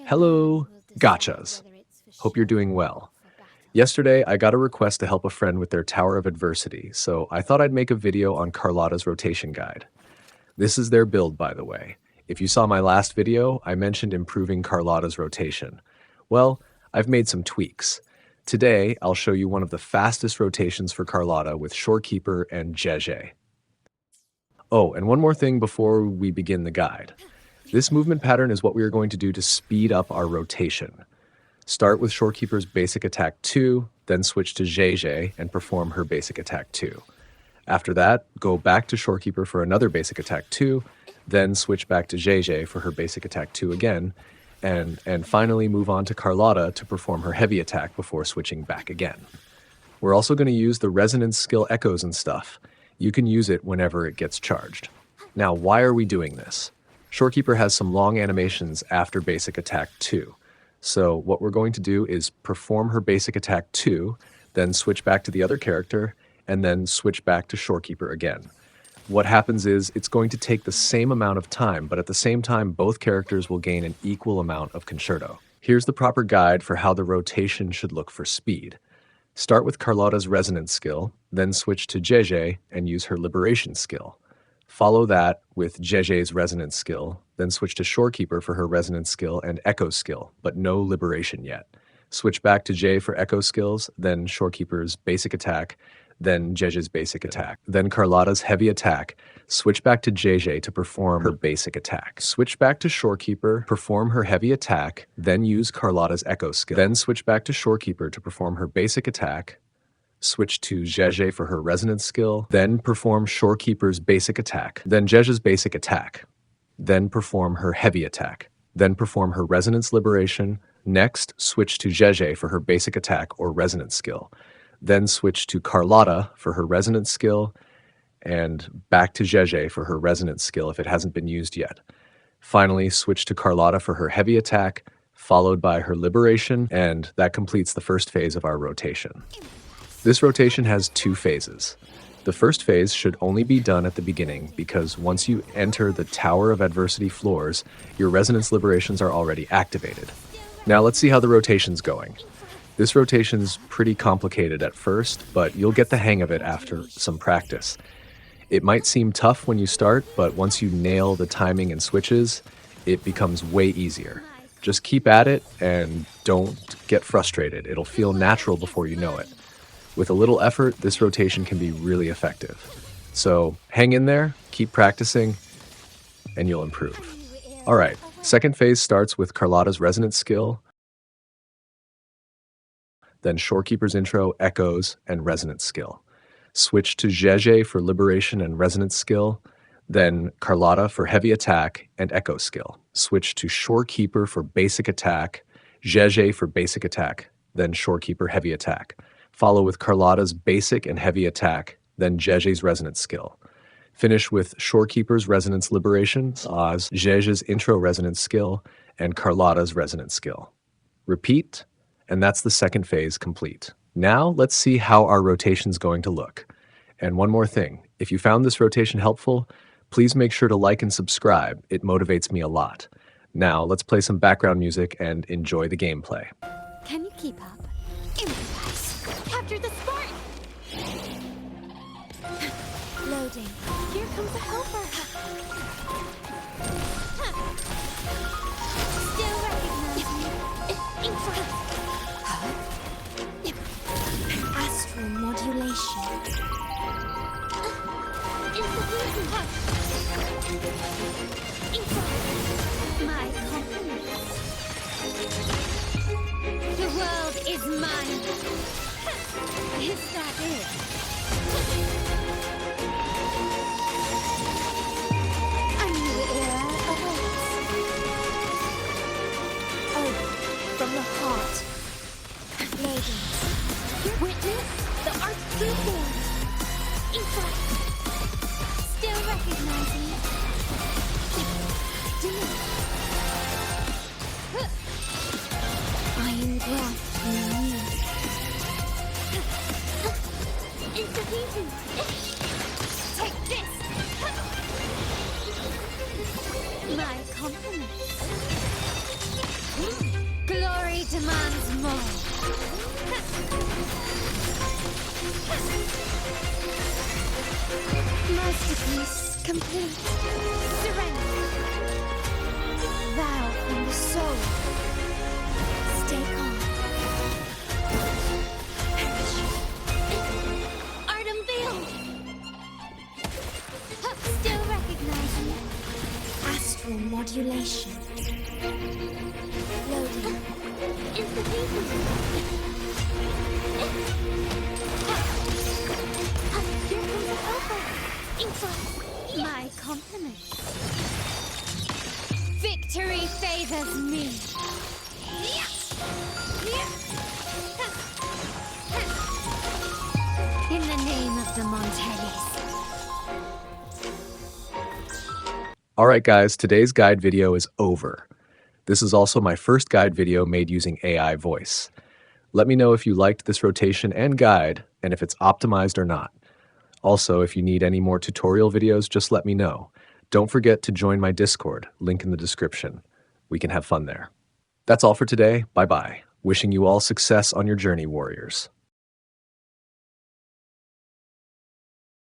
Hello, gotchas. Hope you're doing well. Yesterday, I got a request to help a friend with their Tower of Adversity, so I thought I'd make a video on Carlotta's rotation guide. This is their build, by the way. If you saw my last video, I mentioned improving Carlotta's rotation. Well, I've made some tweaks. Today, I'll show you one of the fastest rotations for Carlotta with Shorekeeper and Zhezhe. Oh, and one more thing before we begin the guide. This movement pattern is what we are going to do to speed up our rotation. Start with Shorekeeper's basic attack 2, then switch to Zhezhe and perform her basic attack 2. After that, go back to Shorekeeper for another basic attack 2, then switch back to Zhezhe for her basic attack 2 again, and finally move on to Carlotta to perform her heavy attack before switching back again. We're also going to use the resonance skill echoes and stuff. You can use it whenever it gets charged. Now, why are we doing this? Shorekeeper has some long animations after basic attack 2. So what we're going to do is perform her basic attack 2, then switch back to the other character, and then switch back to Shorekeeper again. What happens is it's going to take the same amount of time, but at the same time, both characters will gain an equal amount of concerto. Here's the proper guide for how the rotation should look for speed. Start with Carlotta's resonance skill, then switch to Zhezhe and use her liberation skill. Follow that with Zhezhe's resonance skill, then switch to Shorekeeper for her resonance skill and echo skill, but no liberation yet. Switch back to Zhezhe for echo skills, then Shorekeeper's basic attack, then Zhezhe's basic attack, then Carlotta's heavy attack. Switch back to Zhezhe to perform her basic attack. Switch back to Shorekeeper, perform her heavy attack, then use Carlotta's echo skill. Then switch back to Shorekeeper to perform her basic attack. Switch to Zhezhe for her resonance skill, then perform Shorekeeper's basic attack, then Zhezhe's basic attack, then perform her heavy attack, then perform her resonance liberation. Next, switch to Zhezhe for her basic attack or resonance skill, then switch to Carlotta for her resonance skill, and back to Zhezhe for her resonance skill if it hasn't been used yet. Finally, switch to Carlotta for her heavy attack, followed by her liberation, and that completes the first phase of our rotation. This rotation has 2 phases. The first phase should only be done at the beginning because once you enter the Tower of Adversity floors, your resonance liberations are already activated. Now let's see how the rotation's going. This rotation's pretty complicated at first, but you'll get the hang of it after some practice. It might seem tough when you start, but once you nail the timing and switches, it becomes way easier. Just keep at it and don't get frustrated. It'll feel natural before you know it. With a little effort, this rotation can be really effective. So hang in there, keep practicing, and you'll improve. All right, second phase starts with Carlotta's resonance skill, then Shorekeeper's intro, echoes, and resonance skill. Switch to Zhezhe for liberation and resonance skill, then Carlotta for heavy attack and echo skill. Switch to Shorekeeper for basic attack, Zhezhe for basic attack, then Shorekeeper heavy attack. Follow with Carlotta's basic and heavy attack, then Zhezhe's resonance skill. Finish with Shorekeeper's resonance liberation, Zhezhe's intro resonance skill, and Carlotta's resonance skill. Repeat, and that's the second phase complete. Now let's see how our rotation's going to look. And one more thing, if you found this rotation helpful, please make sure to like and subscribe. It motivates me a lot. Now let's play some background music and enjoy the gameplay. Can you keep up? Capture the spark! Loading. Here comes a helper. Still recognize me. Astral modulation. My compliments. The world is mine. Is that it? A new era awaits. Oh, from the heart. Ladies, witness the art true Inside. Still recognizing it. I am grafting you. Intervention! Take this! My compliments. demands more. Masterpiece complete. Surrender. Vow from the soul. Stay calm. Perish. Art unveiled. Still recognizing. Astral modulation. Loading. Instantaneous. Here comes the helper. My compliments. Victory favors me. In the name of the Montellis. Alright guys, today's guide video is over. This is also my first guide video made using AI voice. Let me know if you liked this rotation and guide, and if it's optimized or not. Also, if you need any more tutorial videos, just let me know. Don't forget to join my Discord, link in the description. We can have fun there. That's all for today. Bye-bye. Wishing you all success on your journey, warriors.